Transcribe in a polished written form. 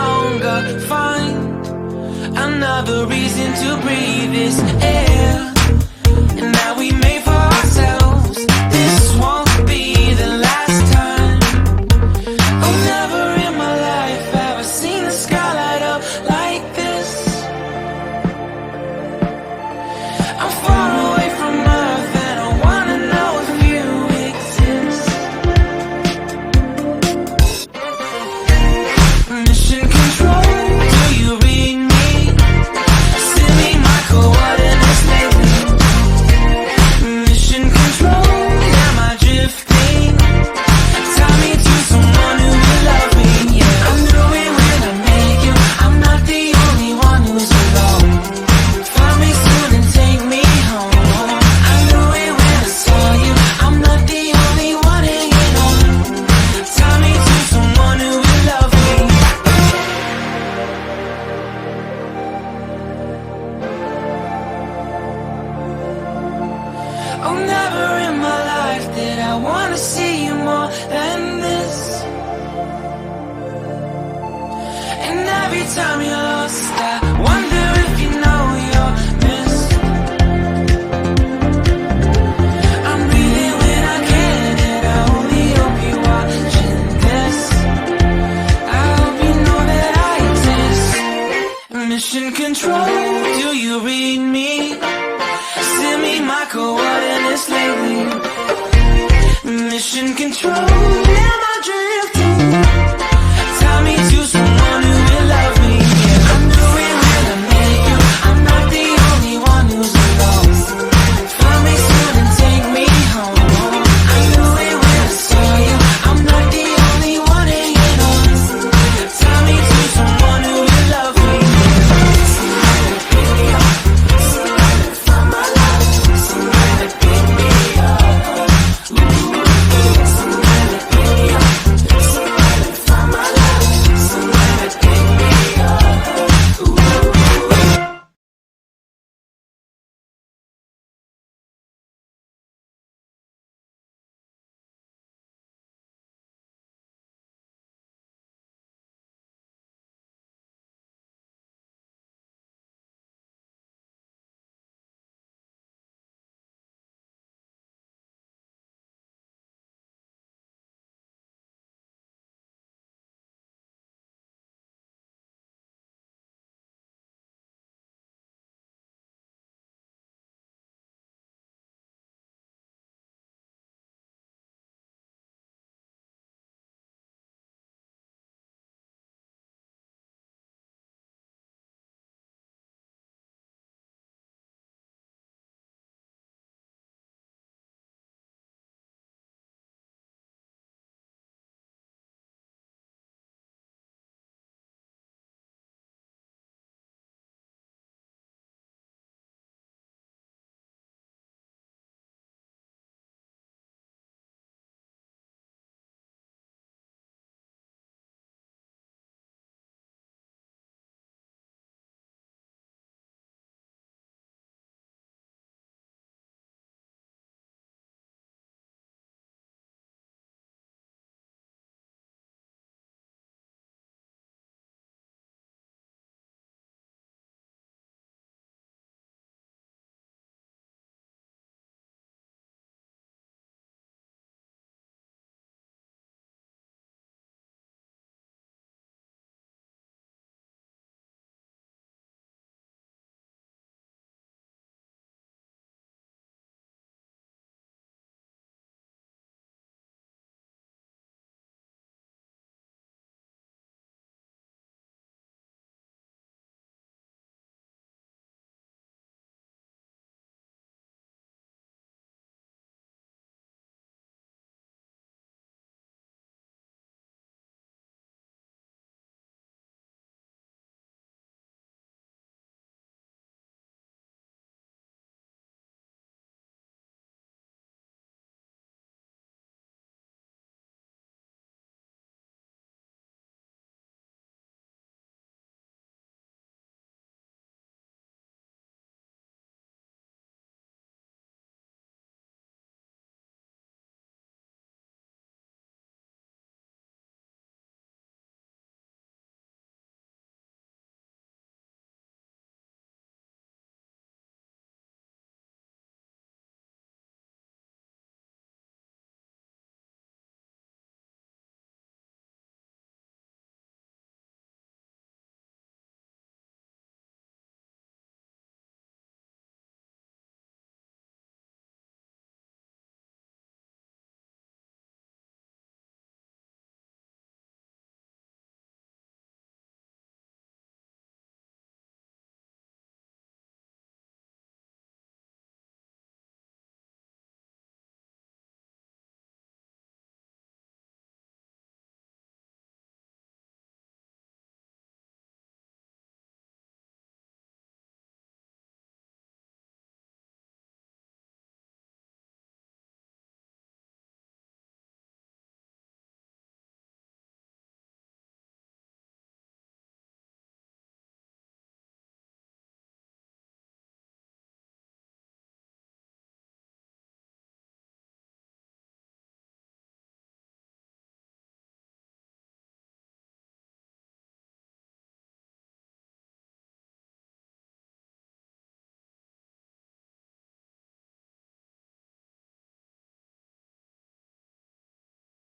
longer find another reason to breathe this air. And now we made for ourselves. This won't be the last time. Oh, never in my life have I seen the sky light up like this. I'm far away from Earth and I wanna know if you exist. Mission control, do you read me? Send me my coordinates lately. Mission control, am I drifting? Tie me to someone who will love me, yeah. I knew it when I met you, I'm not the only one who's alone. Find me soon and take me home. I knew it when I saw you, I'm not the only one hanging on. Tie me to someone who will love me. Oh, never in my life did I wanna see you more than this. And every time you're lost, I wonder if you know you're missed. I'm breathing when I can, and I only hope you're watching this. I hope you know that I exist. Mission control, do you read me? Send me my coordinates lately. Mission control, am I dreaming?